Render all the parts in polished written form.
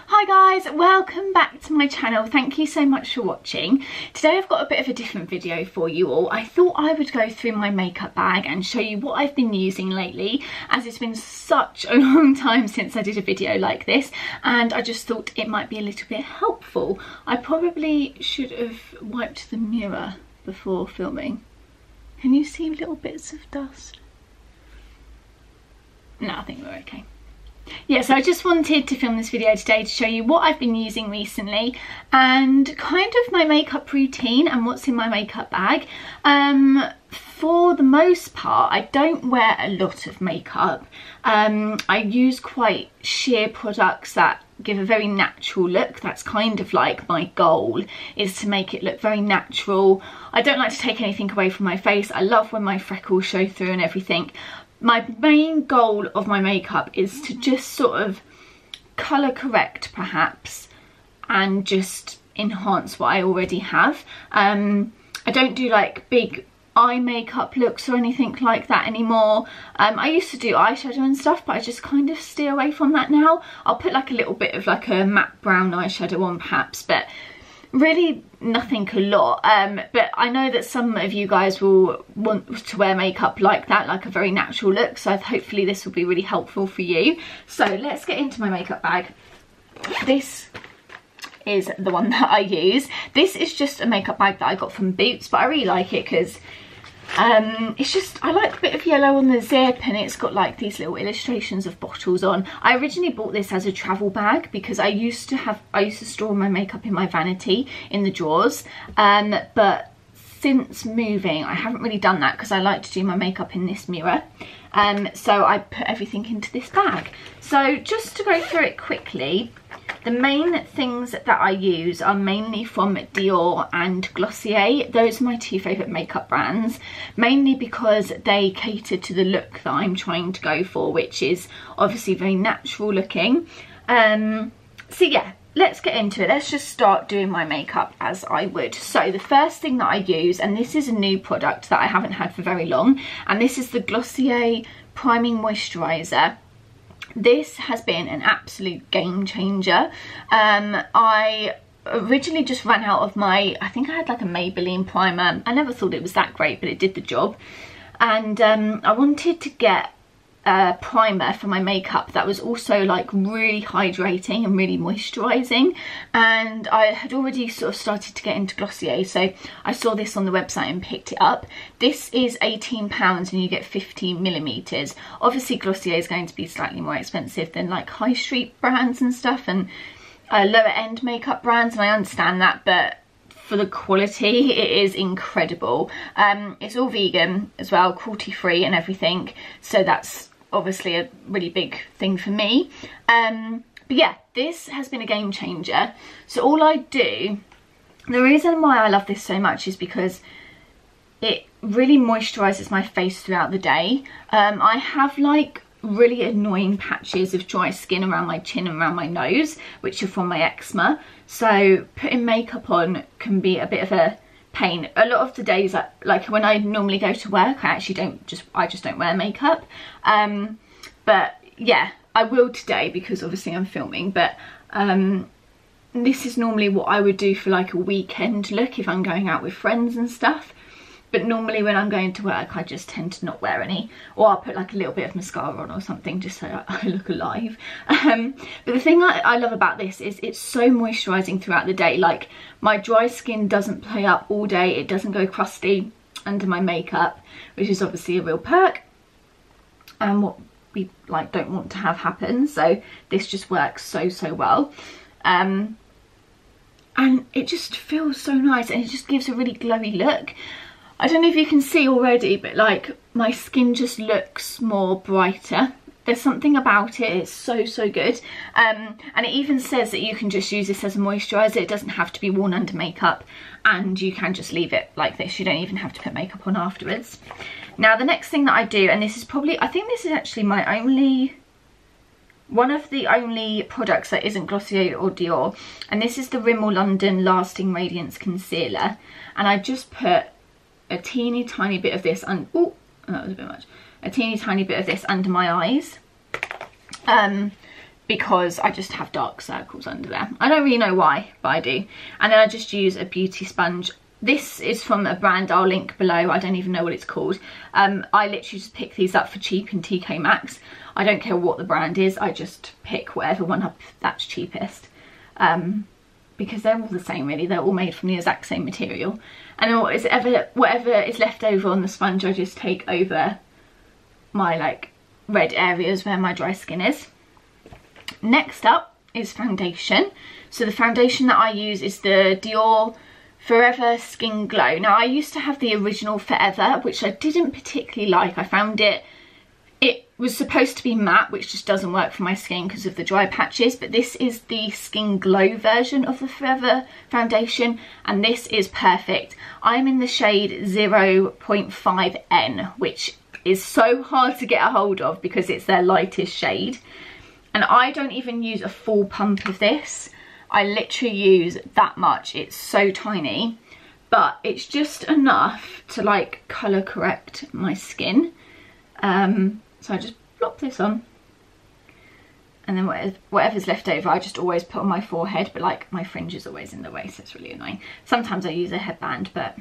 Hi guys, welcome back to my channel. Thank you so much for watching. Today I've got a bit of a different video for you all. I thought I would go through my makeup bag and show you what I've been using lately, as it's been such a long time since I did a video like this, and I just thought it might be a little bit helpful. I probably should have wiped the mirror before filming. Can you see little bits of dust? No, I think we're okay. Yeah, so I just wanted to film this video today to show you what I've been using recently and kind of my makeup routine and what's in my makeup bag. For the most part, I don't wear a lot of makeup. I use quite sheer products that give a very natural look. That's kind of like my goal, is to make it look very natural. I don't like to take anything away from my face. I love when my freckles show through and everything. My main goal of my makeup is to just sort of colour correct perhaps and just enhance what I already have. I don't do like big eye makeup looks or anything like that anymore. I used to do eyeshadow and stuff, but I just kind of steer away from that now. I'll put like a little bit of like a matte brown eyeshadow on perhaps, but really nothing a lot. But I know that some of you guys will want to wear makeup like that, like a very natural look, so hopefully this will be really helpful for you. So let's get into my makeup bag. This is the one that I use. This is just a makeup bag that I got from Boots, but I really like it because it's just, I like a bit of yellow on the zip, and it's got like these little illustrations of bottles on. I originally bought this as a travel bag because I used to store my makeup in my vanity in the drawers, but since moving I haven't really done that because I like to do my makeup in this mirror. So I put everything into this bag. So just to go through it quickly, the main things that I use are mainly from DIOR and Glossier. Those are my two favourite makeup brands, mainly because they cater to the look that I'm trying to go for, which is obviously very natural looking. So yeah, let's get into it. Let's just start doing my makeup as I would. So the first thing that I use, and this is a new product that I haven't had for very long, and this is the Glossier Priming Moisturiser. This has been an absolute game changer. I originally just ran out of my, I think I had like a Maybelline primer. I never thought it was that great, but it did the job. And I wanted to get a primer for my makeup that was also like really hydrating and really moisturising, and I had already sort of started to get into Glossier, so I saw this on the website and picked it up. This is £18 and you get 15mm. Obviously Glossier is going to be slightly more expensive than like high street brands and stuff, and lower end makeup brands, and I understand that, but for the quality it is incredible. It's all vegan as well, cruelty free and everything, so that's obviously a really big thing for me. But yeah, this has been a game changer. So all I do, the reason why I love this so much is because it really moisturises my face throughout the day. I have like really annoying patches of dry skin around my chin and around my nose, which are from my eczema, so putting makeup on can be a bit of a pain. A lot of the days, like when I normally go to work, I just don't wear makeup. But yeah, I will today because obviously I'm filming, but this is normally what I would do for like a weekend look if I'm going out with friends and stuff. But normally when I'm going to work, I just tend to not wear any, or I'll put like a little bit of mascara on or something just so I look alive. But the thing I love about this is it's so moisturising throughout the day. Like my dry skin doesn't play up all day, it doesn't go crusty under my makeup, which is obviously a real perk and what we like don't want to have happen. So this just works so well. And it just feels so nice, and it just gives a really glowy look. I don't know if you can see already, but like my skin just looks more brighter. There's something about it, it's so good. And it even says that you can just use this as a moisturiser. It doesn't have to be worn under makeup, and you can just leave it like this. You don't even have to put makeup on afterwards. Now the next thing that I do, and this is probably, I think this is actually my only, one of the only products that isn't Glossier or DIOR, and this is the Rimmel London Lasting Radiance Concealer, and I just put a teeny tiny bit of this, and oh, that was a bit much, a teeny tiny bit of this under my eyes, because I just have dark circles under there. I don't really know why, but I do. And then I just use a beauty sponge. This is from a brand I'll link below. I don't even know what it's called. I literally just pick these up for cheap in TK Maxx. I don't care what the brand is, I just pick whatever one up that's cheapest. Because they're all the same really, they're all made from the exact same material. And then whatever is left over on the sponge, I just take over my like red areas where my dry skin is. Next up is foundation. So the foundation that I use is the Dior Forever Skin Glow. Now I used to have the original Forever, which I didn't particularly like. I found it was supposed to be matte, which just doesn't work for my skin because of the dry patches, but this is the Skin Glow version of the Forever foundation, and this is perfect. I'm in the shade 0.5N, which is so hard to get a hold of because it's their lightest shade. And I don't even use a full pump of this. I literally use that much. It's so tiny, but it's just enough to like colour correct my skin. So I just plop this on, and then whatever's left over I just always put on my forehead, but like my fringe is always in the way, so it's really annoying. Sometimes I use a headband, but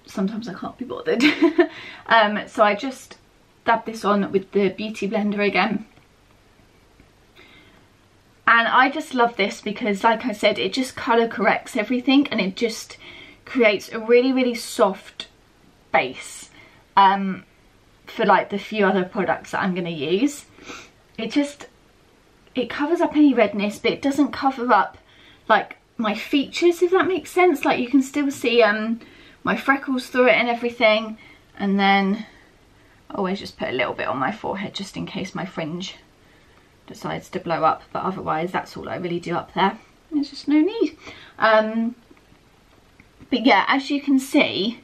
sometimes I can't be bothered. So I just dab this on with the beauty blender again. And I just love this because, like I said, it just colour corrects everything, and it just creates a really, really soft base for like the few other products that I'm going to use. It covers up any redness, but it doesn't cover up like my features, if that makes sense. Like you can still see my freckles through it and everything. And then I always just put a little bit on my forehead just in case my fringe decides to blow up, but otherwise that's all I really do up there. There's just no need. But yeah, as you can see,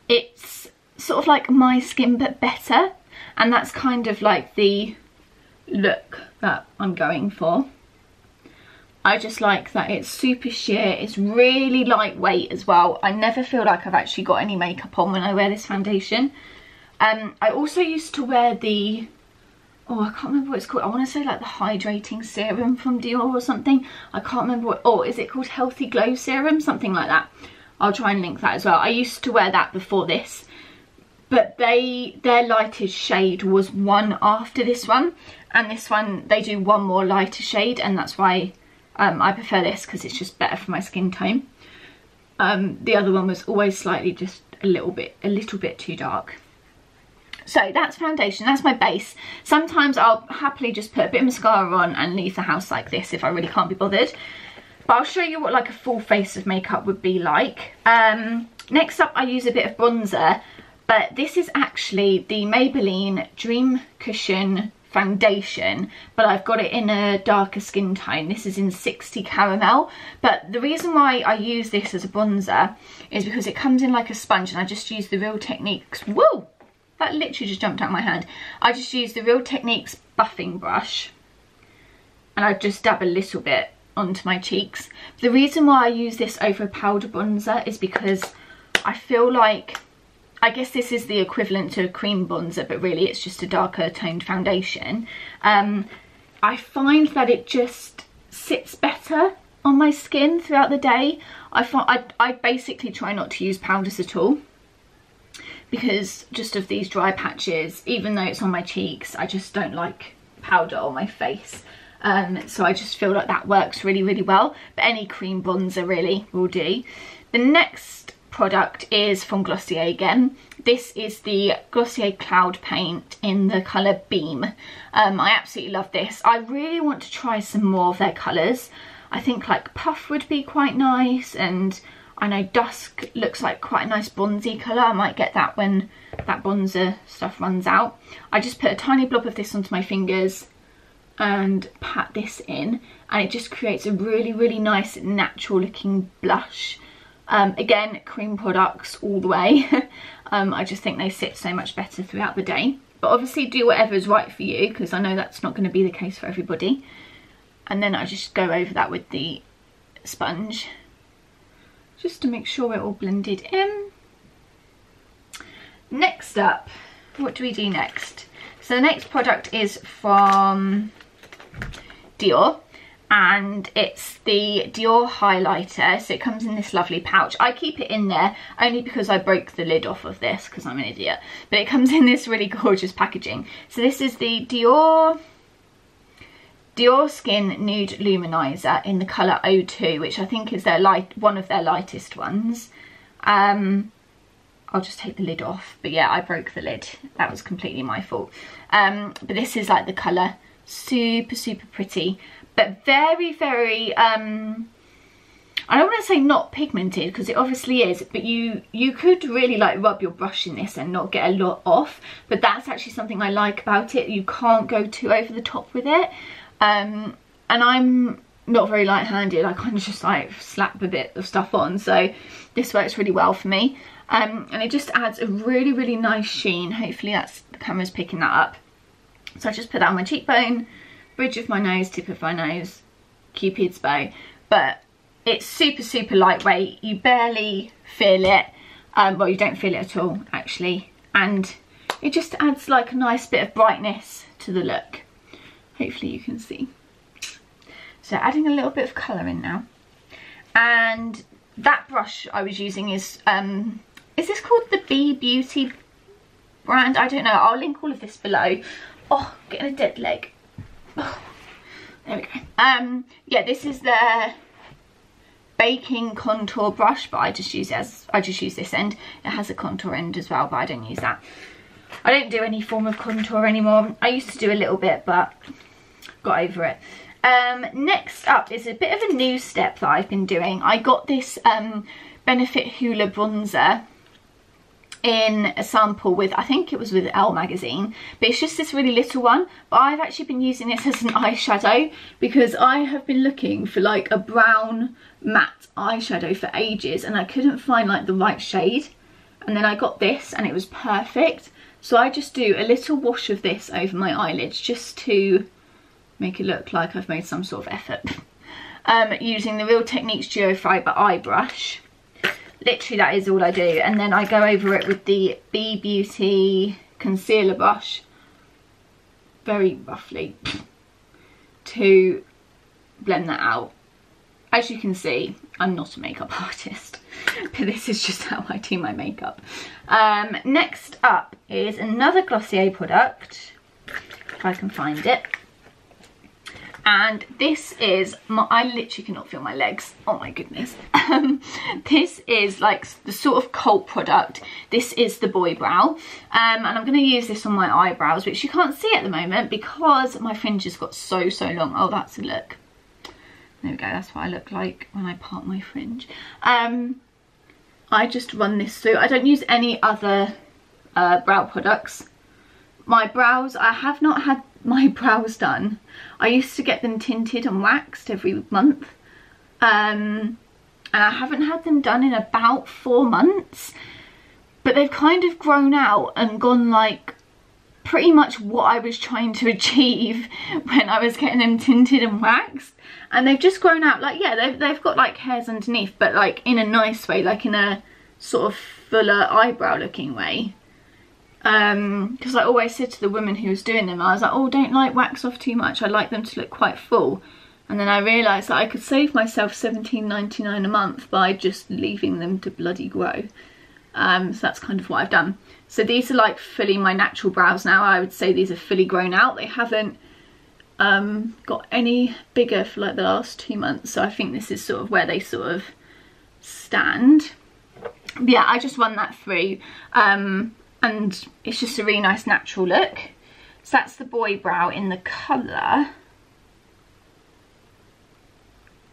it's sort of like my skin but better, and that's kind of like the look that I'm going for. I just like that it's super sheer, it's really lightweight as well. I never feel like I've actually got any makeup on when I wear this foundation. I also used to wear the, oh, I can't remember what it's called. I want to say like the hydrating serum from Dior or something. I can't remember what, oh, is it called Healthy Glow Serum? Something like that. I'll try and link that as well. I used to wear that before this, but their lightest shade was one after this one, and this one they do one more lighter shade, and that's why I prefer this, because it's just better for my skin tone. The other one was always slightly just a little bit too dark. So that's foundation, that's my base. Sometimes I'll happily just put a bit of mascara on and leave the house like this if I really can't be bothered. But I'll show you what like a full face of makeup would be like. Next up I use a bit of bronzer, but this is actually the Maybelline Dream Cushion foundation, but I've got it in a darker skin tone. This is in 60 Caramel, but the reason why I use this as a bronzer is because it comes in like a sponge, and I just use the Real Techniques, whoa, that literally just jumped out of my hand. I just use the Real Techniques buffing brush, and I just dab a little bit onto my cheeks. The reason why I use this over a powder bronzer is because I feel like, I guess this is the equivalent to a cream bronzer, but really it's just a darker toned foundation. I find that it just sits better on my skin throughout the day. I basically try not to use powders at all, because just of these dry patches, even though it's on my cheeks, I just don't like powder on my face. So I just feel like that works really, really well. But any cream bronzer really will do. The next product is from Glossier again. This is the Glossier Cloud Paint in the colour Beam. I absolutely love this. I really want to try some more of their colours. I think like Puff would be quite nice, and I know Dusk looks like quite a nice bronzy colour. I might get that when that bronzer stuff runs out. I just put a tiny blob of this onto my fingers and pat this in, and it just creates a really, really nice natural looking blush. Again, cream products all the way. I just think they sit so much better throughout the day. But obviously do whatever is right for you, because I know that's not going to be the case for everybody. And then I just go over that with the sponge, just to make sure we're all blended in. Next up, what do we do next? So the next product is from Dior, and it's the Dior highlighter. So it comes in this lovely pouch. I keep it in there only because I broke the lid off of this because I'm an idiot, but it comes in this really gorgeous packaging. So this is the Dior Skin Nude Luminizer in the colour 02, which I think is their one of their lightest ones. I'll just take the lid off, but yeah, I broke the lid. That was completely my fault. But this is like the colour, super pretty, but very I don't want to say not pigmented because it obviously is, but you could really like rub your brush in this and not get a lot off, but that's actually something I like about it. You can't go too over the top with it, and I'm not very light-handed. I kind of just like slap a bit of stuff on, so this works really well for me. And it just adds a really nice sheen. Hopefully the camera's picking that up. So I just put that on my cheekbone, bridge of my nose, tip of my nose, Cupid's bow. But it's super lightweight. You barely feel it. Well, you don't feel it at all, actually. And it just adds like a nice bit of brightness to the look. Hopefully you can see. So adding a little bit of colour in now. And that brush I was using is this called the Bee Beauty brand? I don't know. I'll link all of this below. Oh, getting a dead leg. Oh, there we go. Yeah, this is the baking contour brush, but I just use this end. It has a contour end as well, but I don't use that. I don't do any form of contour anymore. I used to do a little bit, but got over it. Next up is a bit of a new step that I've been doing. I got this Benefit Hoola bronzer in a sample with, I think it was with Elle magazine, but it's just this really little one. But I've actually been using this as an eyeshadow because I have been looking for like a brown matte eyeshadow for ages and I couldn't find like the right shade, and then I got this and it was perfect. So I just do a little wash of this over my eyelids just to make it look like I've made some sort of effort. Using the Real Techniques Duo Fiber eye brush. Literally that is all I do, and then I go over it with the Bee Beauty concealer brush very roughly to blend that out. As you can see, I'm not a makeup artist, but this is just how I do my makeup. Next up is another Glossier product, if I can find it. And this is I literally cannot feel my legs, oh my goodness. This is like the sort of cult product. This is the Boy Brow, and I'm going to use this on my eyebrows, which you can't see at the moment because my fringe has got so long. Oh, that's a look. There we go, that's what I look like when I part my fringe. I just run this through. I don't use any other brow products. My brows, I have not had my brows done. I used to get them tinted and waxed every month, and I haven't had them done in about 4 months, but they've kind of grown out and gone like pretty much what I was trying to achieve when I was getting them tinted and waxed, and they've just grown out. Like, yeah, they've got like hairs underneath, but like in a nice way, like in a sort of fuller eyebrow looking way. Because I always said to the woman who was doing them, I was like, oh, don't like wax off too much, I like them to look quite full. And then I realised that I could save myself £17.99 a month by just leaving them to bloody grow. So that's kind of what I've done. So these are like fully my natural brows now. I would say these are fully grown out. They haven't got any bigger for like the last 2 months, so I think this is sort of where they sort of stand. But yeah, I just run that through, and it's just a really nice natural look. So that's the Boy Brow in the colour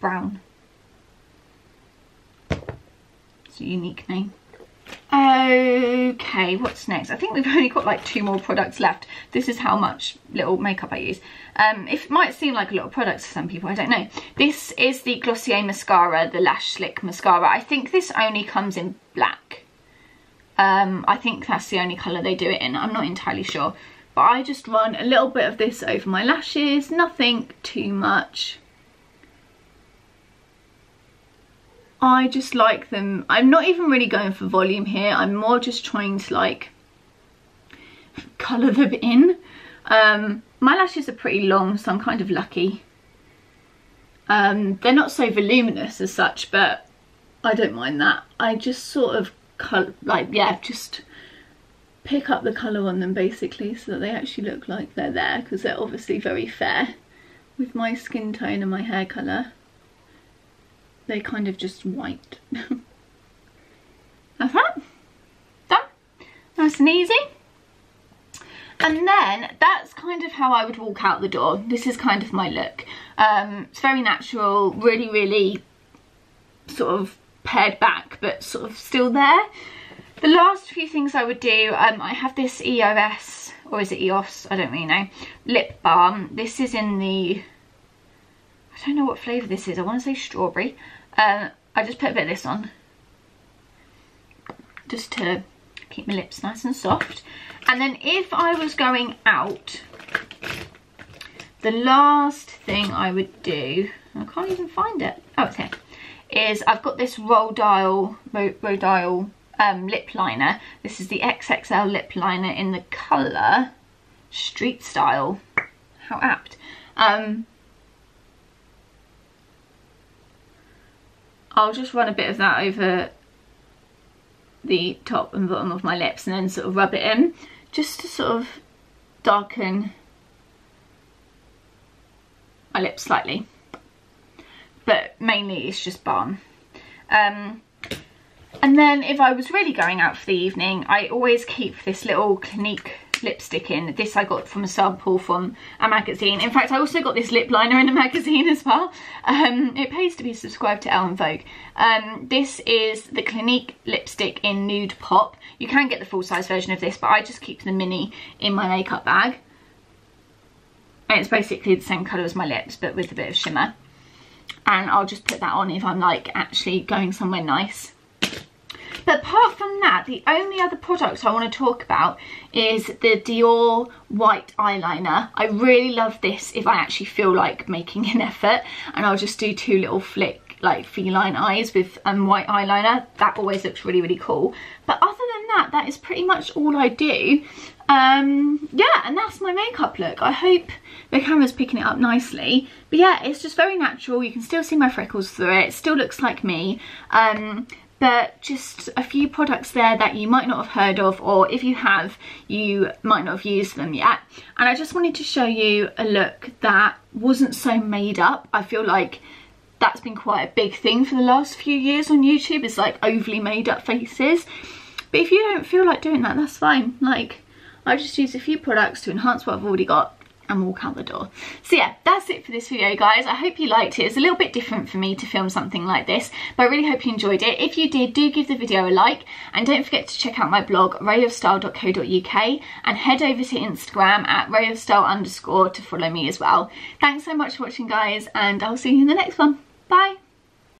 brown. It's a unique name. Okay, what's next? I think we've only got like 2 more products left. This is how much little makeup I use. It might seem like a lot of products to some people, I don't know. This is the Glossier mascara, the Lash Slick mascara. I think this only comes in black. I think that's the only colour they do it in. I'm not entirely sure. But I just run a little bit of this over my lashes. Nothing too much. I just like them. I'm not even really going for volume here. I'm more just trying to like colour them in. my lashes are pretty long, so I'm kind of lucky. They're not so voluminous as such, but I don't mind that. I just sort of just pick up the colour on them basically, so that they actually look like they're there, because they're obviously very fair. With my skin tone and my hair colour, they kind of just white. Like that. Done. Nice and easy. And then that's kind of how I would walk out the door. This is kind of my look. It's very natural, really, really sort of pared back, but sort of still there. The last few things I would do, I have this EOS, or is it EOS? I don't really know. Lip balm. This is in the, I don't know what flavour this is. I want to say strawberry. I just put a bit of this on, just to keep my lips nice and soft. And then if I was going out, the last thing I would do, I can't even find it, oh it's here, is I've got this Rodial lip liner. This is the XXL lip liner in the colour Street Style. How apt. I'll just run a bit of that over the top and bottom of my lips and then sort of rub it in, just to sort of darken my lips slightly, but mainly it's just balm. And then if I was really going out for the evening, I always keep this little Clinique lipstick in. This I got from a sample from a magazine. In fact, I also got this lip liner in a magazine as well. It pays to be subscribed to Elle and Vogue. This is the Clinique lipstick in Nude Pop. You can get the full size version of this, but I just keep the mini in my makeup bag. And it's basically the same colour as my lips, but with a bit of shimmer. And I'll just put that on if I'm like actually going somewhere nice. But apart from that, the only other product I want to talk about is the DIOR white eyeliner. I really love this if I actually feel like making an effort, and I'll just do two little flick like feline eyes with white eyeliner. That always looks really, really cool. But other than that, that is pretty much all I do. Yeah, and that's my makeup look. I hope the camera's picking it up nicely. But yeah, it's just very natural. You can still see my freckles through it. It still looks like me. But just a few products there that you might not have heard of, or if you have, you might not have used them yet. And I just wanted to show you a look that wasn't so made up. I feel like that's been quite a big thing for the last few years on YouTube, is like overly made up faces. But if you don't feel like doing that, that's fine. Like, I just use a few products to enhance what I've already got and walk out the door. So yeah, that's it for this video, guys. I hope you liked it. It's a little bit different for me to film something like this, but I really hope you enjoyed it. If you did, do give the video a like, and don't forget to check out my blog rayofstyle.co.uk, and head over to Instagram at rayofstyle_ to follow me as well. Thanks so much for watching, guys, and I'll see you in the next one. Bye.